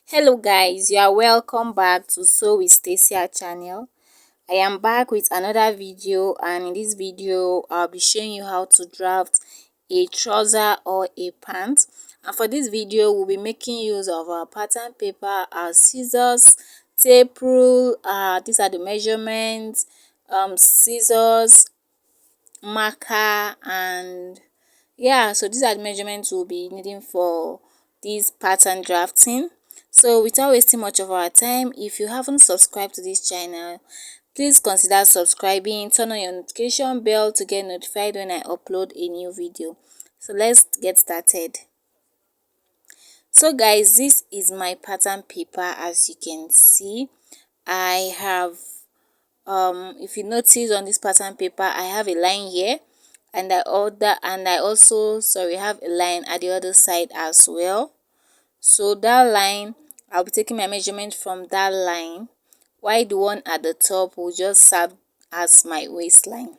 Hello guys, you are welcome back to Sew with Stacia channel. I am back with another video, and in this video I'll be showing you how to draft a trouser or a pant. And for this video we'll be making use of our pattern paper, our scissors, tape rule, these are the measurements, scissors, marker, and yeah, so these are the measurements we'll be needing for this pattern drafting. So without wasting much of our time, if you haven't subscribed to this channel, please consider subscribing, turn on your notification bell to get notified when I upload a new video. So let's get started. So guys, this is my pattern paper. As you can see, I have if you notice on this pattern paper, I have a line here, and I also have a line at the other side as well. So that line, I'll be taking my measurement from that line, while the one at the top will just serve as my waistline.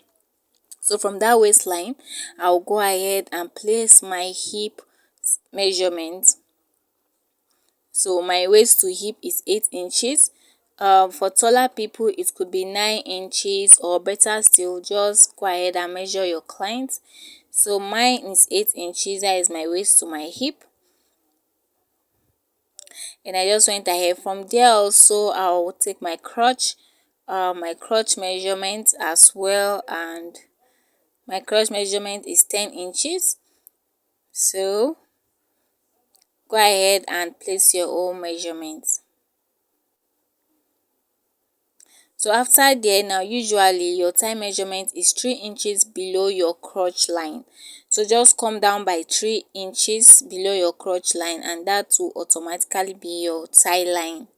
So from that waistline, I'll go ahead and place my hip measurement. So my waist to hip is 8 inches. For taller people it could be 9 inches, or better still, just go ahead and measure your client. So mine is 8 inches. That is my waist to my hip, and I just went ahead from there. Also, I'll take my crotch measurement as well, and my crotch measurement is 10 inches. So go ahead and place your own measurements. So after there, now usually your thigh measurement is 3 inches below your crotch line. So just come down by 3 inches below your crotch line, and that will automatically be your thigh line.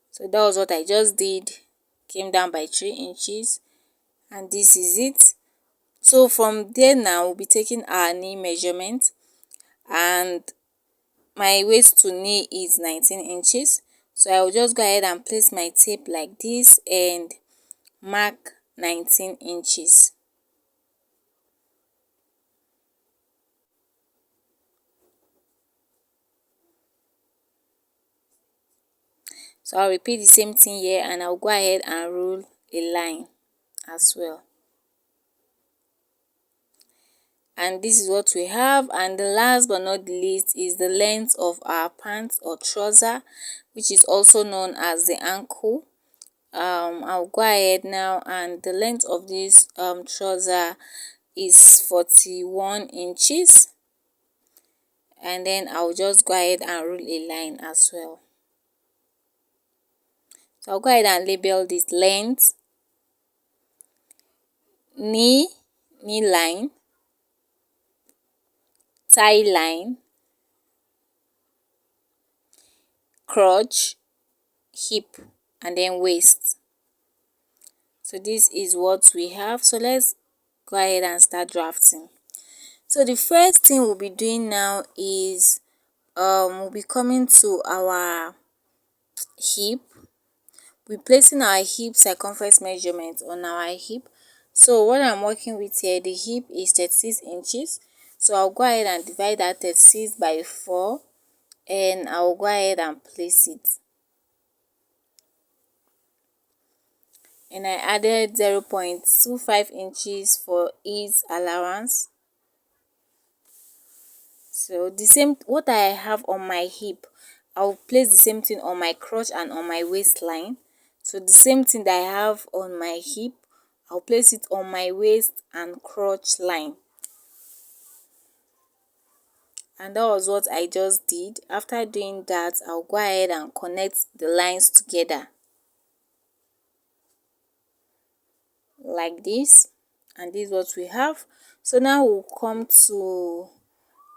So that was what I just did, came down by 3 inches, and this is it. So from there now we'll be taking our knee measurement, and my waist to knee is 19 inches. So I will just go ahead and place my tape like this and mark 19 inches. So I'll repeat the same thing here, and I'll go ahead and rule a line as well. And this is what we have. And the last but not the least is the length of our pants or trouser, which is also known as the ankle. I'll go ahead now, and the length of this trouser is 41 inches, and then I'll just go ahead and rule a line as well. So I'll go ahead and label this length, knee line, thigh line, crotch, hip, and then waist. So this is what we have. So let's go ahead and start drafting. So the first thing we'll be doing now is we'll be coming to our hip. We're placing our hip circumference measurement on our hip. So what I'm working with here, the hip is 36 inches. So I'll go ahead and divide that 36 by 4, and I'll go ahead and place it. And I added 0.25 inches for ease allowance. So the same, what I have on my hip, I'll place the same thing on my crotch and on my waistline. So the same thing that I have on my hip, I'll place it on my waist and crotch line. And that was what I just did. After doing that, I'll go ahead and connect the lines together like this, and this is what we have. So now we'll come to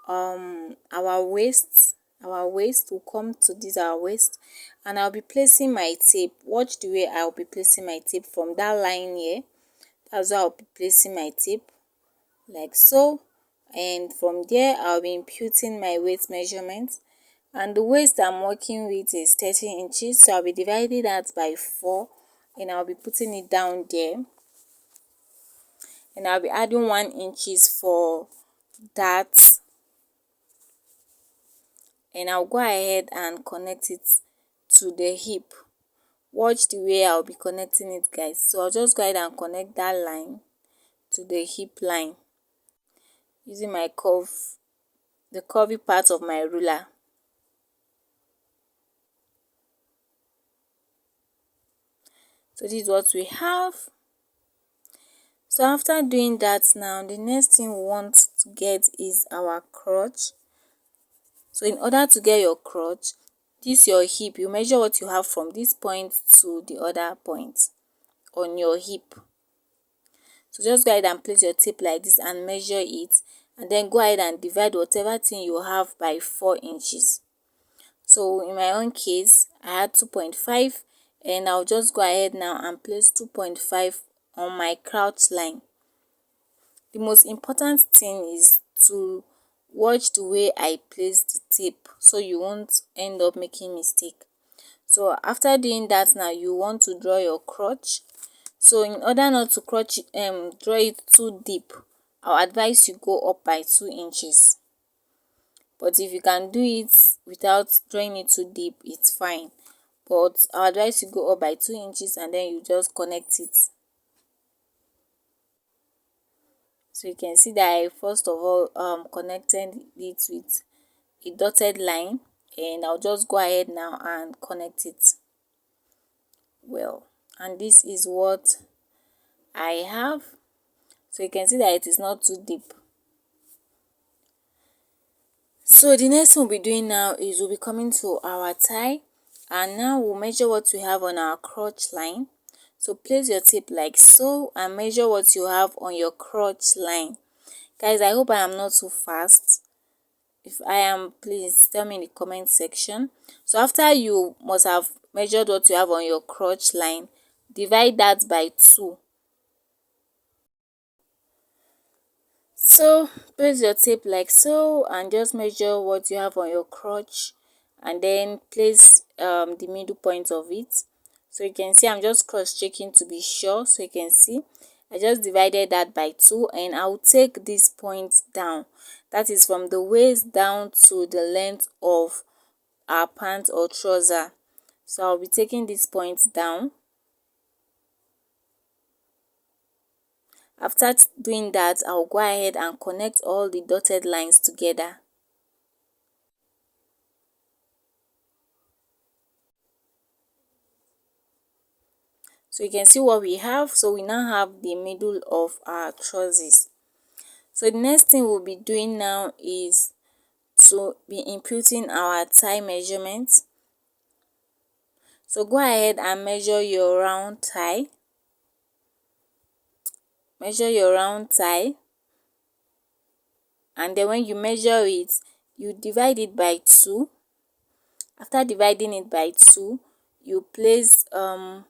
our waist. Will come to this, our waist, and I'll be placing my tape. Watch the way I'll be placing my tape from that line here. That's how I'll be placing my tape, like so. And from there I'll be imputing my waist measurement, and the waist I'm working with is 30 inches. So I'll be dividing that by 4, and I'll be putting it down there, and I'll be adding 1 inches for that and I'll go ahead and connect it to the hip. Watch the way I'll be connecting it, guys. So I'll just go ahead and connect that line to the hip line using my the curvy part of my ruler. So this is what we have. So after doing that, now the next thing we want to get is our crotch. So in order to get your crotch, this your hip, you measure what you have from this point to the other point on your hip. So just go ahead and place your tape like this and measure it, and then go ahead and divide whatever thing you have by 4 inches. So in my own case, I had 2.5, and I'll just go ahead now and place 2.5 on my crouch line. The most important thing is to watch the way I place the tape so you won't end up making mistake. So after doing that, now you want to draw your crotch. So in order not to draw it too deep, I'll advise you go up by 2 inches. But if you can do it without drawing it too deep, it's fine. But I'll advise you go up by 2 inches and then you just connect it. So you can see that I first of all connected it with a dotted line, and I'll just go ahead now and connect it well. And this is what I have. So you can see that it is not too deep. So the next thing we'll be doing now is we'll be coming to our tie, and now we'll measure what we have on our crotch line. So place your tape like so and measure what you have on your crotch line. Guys, I hope I am not too fast. If I am, please tell me in the comment section. So after you must have measured what you have on your crotch line, divide that by 2. So place your tape like so and just measure what you have on your crotch, and then place the middle point of it. So you can see I'm just cross checking to be sure. So you can see I just divided that by 2, and I'll take this point down. That is from the waist down to the length of our pants or trouser. So I'll be taking this point down. After doing that, I'll go ahead and connect all the dotted lines together. So you can see what we have. So we now have the middle of our trousers. So the next thing we'll be doing now is to be inputting our thigh measurements. So go ahead and measure your round thigh. Measure your round thigh, and then when you measure it, you divide it by 2. After dividing it by 2, you place 1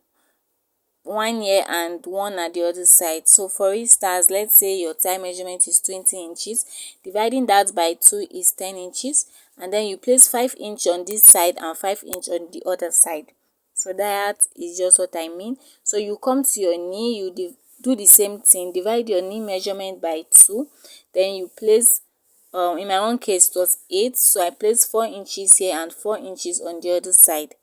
here and 1 at the other side. So for instance, let's say your thigh measurement is 20 inches, dividing that by 2 is 10 inches, and then you place 5 inch on this side and 5 inch on the other side. So that is just what I mean. So you come to your knee, you do the same thing, divide your knee measurement by 2, then you place in my own case it was 8, so I placed 4 inches here and 4 inches on the other side.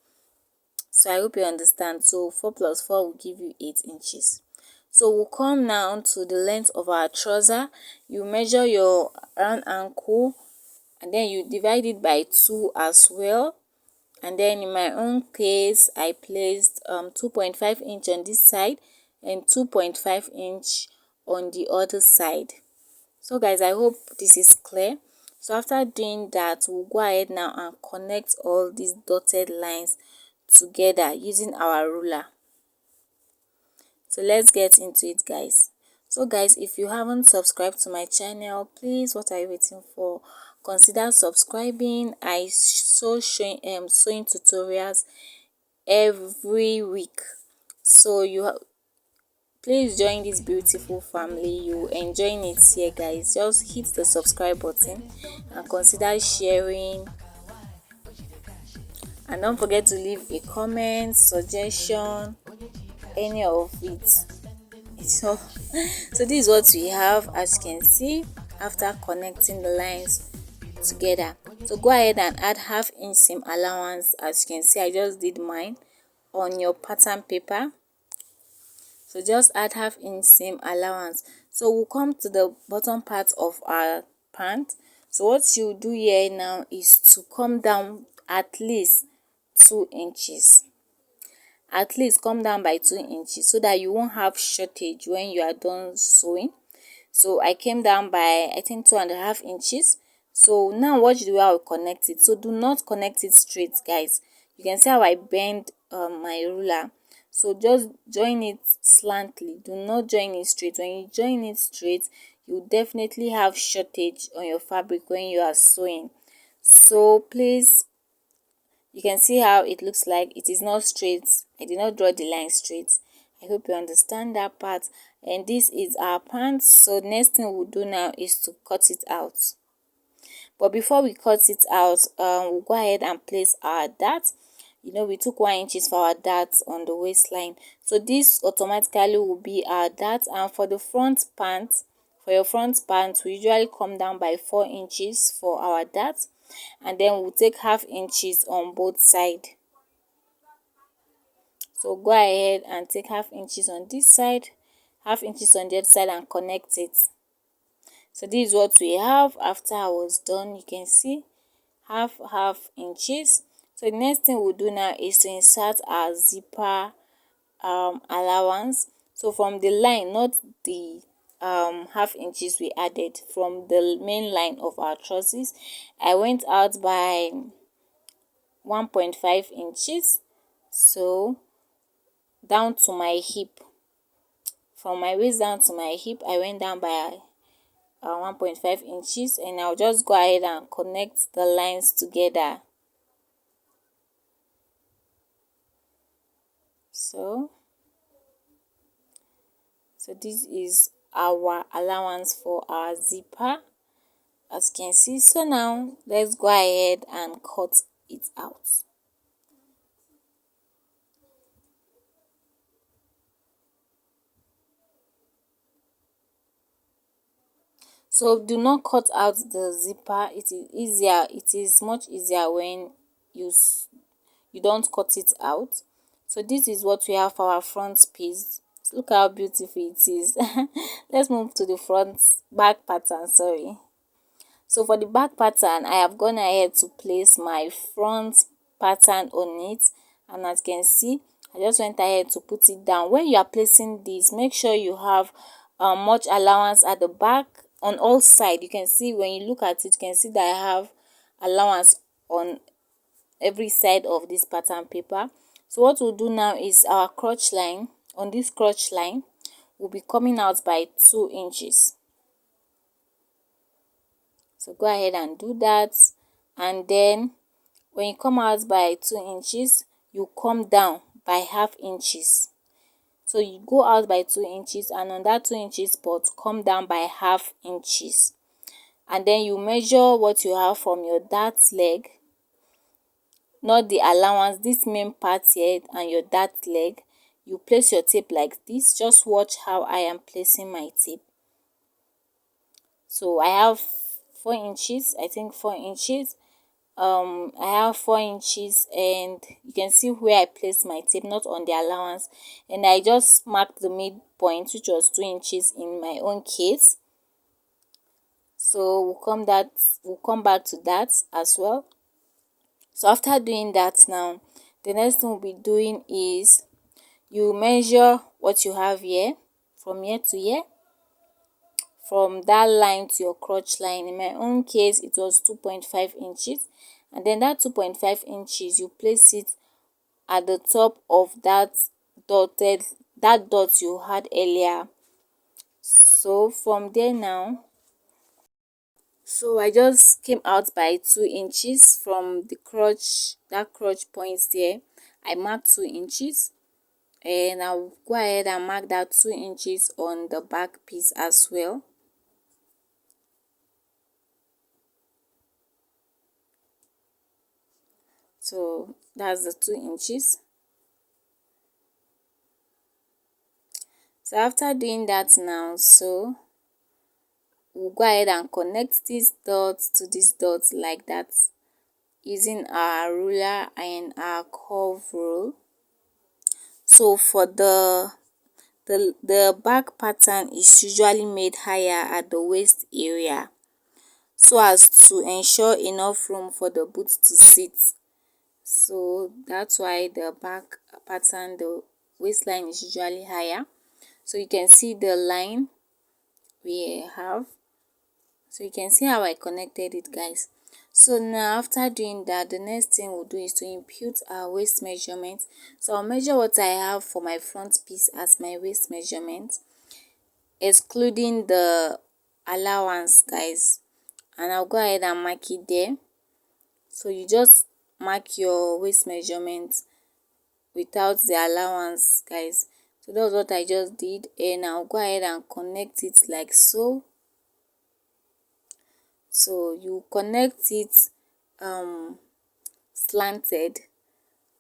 So I hope you understand. So 4 plus 4 will give you 8 inches. So we'll come now to the length of our trouser. You measure your round ankle and then you divide it by 2 as well. And then in my own case, I placed 2.5 inch on this side and 2.5 inch on the other side. So guys, I hope this is clear. So after doing that, we'll go ahead now and connect all these dotted lines together using our ruler. So let's get into it, guys. So guys, if you haven't subscribed to my channel, please, what are you waiting for? Consider subscribing. I sewing tutorials every week, so please join this beautiful family. You enjoying it here, guys. Just hit the subscribe button and consider sharing, and don't forget to leave a comment, suggestion, any of it. So this is what we have, as you can see, after connecting the lines together. So go ahead and add half-inch seam allowance. As you can see, I just did mine on your pattern paper. So just add half-inch seam allowance. So we'll come to the bottom part of our pant. So what you do here now is to come down at least 2 inches. At least come down by 2 inches so that you won't have shortage when you are done sewing. So I came down by, I think, 2.5 inches. So now watch the way I will connect it. So do not connect it straight, guys. You can see how I bend my ruler. So just join it slantly. Do not join it straight. When you join it straight, you definitely have shortage on your fabric when you are sewing. So please, you can see how it looks like it is not straight. I did not draw the line straight. I hope you understand that part. And this is our pants. So next thing we'll do now is to cut it out. But before we cut it out, we'll go ahead and place our dart. You know, we took 1 inches for our dart on the waistline. So this automatically will be our dart. And for the front pant, for your front pant, we usually come down by 4 inches for our dart. And then we'll take half-inches on both sides. So go ahead and take half-inches on this side, half-inches on the other side, and connect it. So this is what we have after I was done. You can see half inches. So the next thing we'll do now is to insert our zipper allowance. So from the line, not the half-inches we added, from the main line of our trousers, I went out by 1.5 inches. So down to my hip, from my waist down to my hip, I went down by 1.5 inches, and I'll just go ahead and connect the lines together. So this is our allowance for our zipper, as you can see. So now let's go ahead and cut it out. So do not cut out the zipper. It is easier, it is much easier when you don't cut it out. So this is what we have for our front piece. Look how beautiful it is. Let's move to the back pattern, sorry. So for the back pattern, I have gone ahead to place my front pattern on it, and as you can see, I just went ahead to put it down. When you are placing this, make sure you have much allowance at the back on all sides. You can see, when you look at it, you can see that I have allowance on every side of this pattern paper. So what we'll do now is our crotch line. On this crotch line will be coming out by 2 inches. So go ahead and do that, and then when you come out by 2 inches, you come down by half-inches. So you go out by 2 inches, and on that 2 inches spot, come down by half-inches. And then you measure what you have from your dart leg, not the allowance, this main part here and your dart leg. You place your tape like this. Just watch how I am placing my tape. So I have 4 inches, I think 4 inches. I have 4 inches, and you can see where I placed my tape, not on the allowance, and I just marked the midpoint, which was 2 inches in my own case. So we'll come back to that as well. So after doing that, now the next thing we'll be doing is you measure what you have here, from here to here, from that line to your crotch line. In my own case, it was 2.5 inches, and then that 2.5 inches, you place it at the top of that dot you had earlier. So from there now, so I just came out by 2 inches from the crotch, that crotch point there. I marked 2 inches, and I'll go ahead and mark that 2 inches on the back piece as well. So that's the 2 inches. So after doing that now, so we'll go ahead and connect these dots to these dots like that. using our ruler and our curve rule. So for the back pattern is usually made higher at the waist area so as to ensure enough room for the boot to sit. So that's why the back pattern, the waistline is usually higher. So you can see the line we have. So you can see how I connected it, guys. So now after doing that, the next thing we'll do is to impute our waist measurement. So I'll measure what I have for my front piece as my waist measurement, excluding the allowance, guys, and I'll go ahead and mark it there. So you just mark your waist measurement without the allowance, guys. So that's what I just did, and I'll go ahead and connect it like so. So you connect it slanted,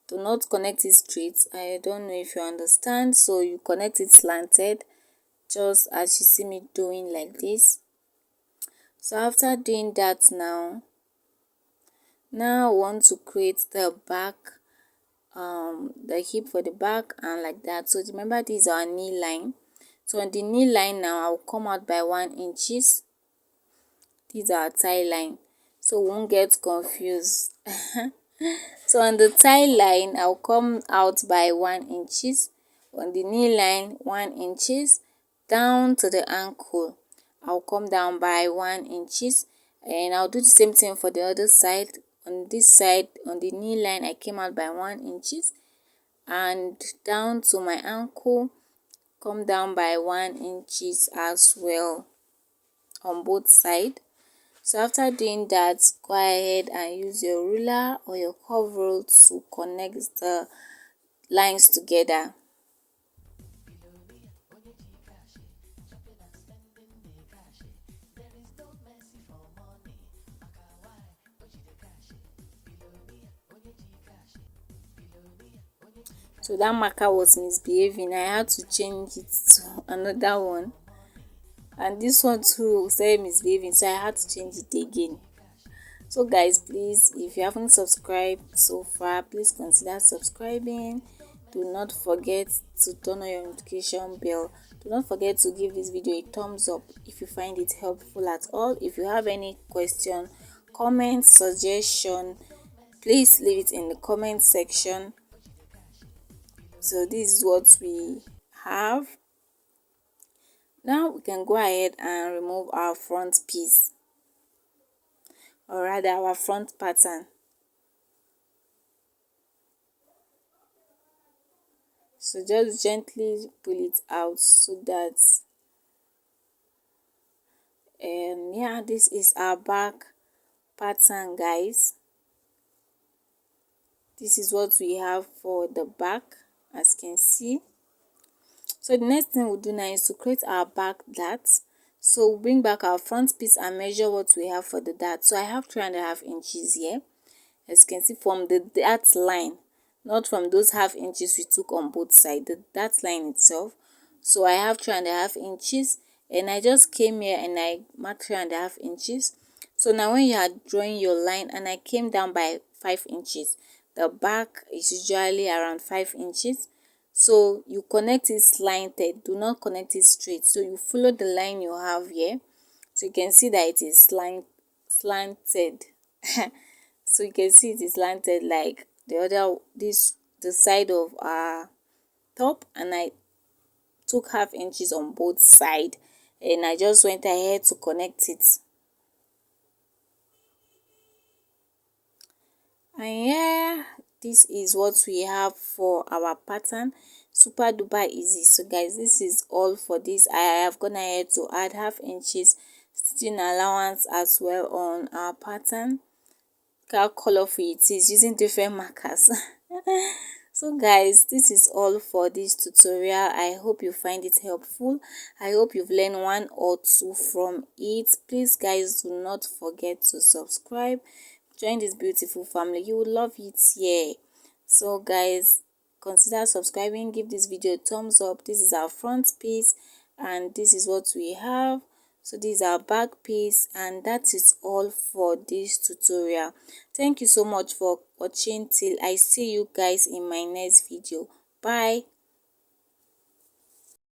do not connect it straight. I don't know if you understand. So you connect it slanted, just as you see me doing like this. So after doing that, now I want to create the back, the hip for the back, and like that. So remember, this is our knee line. So on the knee line now, I'll come out by 1 inches. This is our thigh line, so we won't get confused. So on the thigh line, I'll come out by 1 inches. On the knee line, 1 inches. Down to the ankle, I'll come down by 1 inches, and I'll do the same thing for the other side. On this side, on the knee line, I came out by 1 inches, and down to my ankle, come down by 1 inches as well on both sides. So after doing that, go ahead and use your ruler or your curve rule to connect the lines together. So that marker was misbehaving. I had to change it to another one, and this one too started misbehaving, so I had to change it again. So guys, please, if you haven't subscribed so far, please consider subscribing. Do not forget to turn on your notification bell. Do not forget to give this video a thumbs up if you find it helpful at all. If you have any question, comment, suggestion, please leave it in the comment section. So this is what we have. Now we can go ahead and remove our front piece, or rather our front pattern. So just gently pull it out so that yeah, this is our back pattern, guys. This is what we have for the back, as you can see. So the next thing we'll do now is to create our back dart. So we'll bring back our front piece and measure what we have for the dart. So I have 3.5 inches here, as you can see, from the dart line, not from those half inches we took on both sides, the dart line itself. So I have 3.5 inches, and I just came here and I marked 3.5 inches. So now when you are drawing your line, and I came down by 5 inches, the back is usually around 5 inches. So you connect it slanted, do not connect it straight. So you follow the line you have here. So you can see that it is slanted. So you can see it is slanted like the side of our top, and I took half inches on both sides, and I just went ahead to connect it. And yeah, this is what we have for our pattern. Super duper easy. So guys, this is all for this. I have gone ahead to add half inches stitching allowance as well on our pattern. Look how colorful it is using different markers. So guys, this is all for this tutorial. I hope you find it helpful. I hope you've learned one or two from it. Please guys, do not forget to subscribe. Join this beautiful family. You will love it here. So guys, consider subscribing. Give this video a thumbs up. This is our front piece, and this is what we have. So this is our back piece, and that is all for this tutorial. Thank you so much for watching. Till I see you guys in my next video. Bye.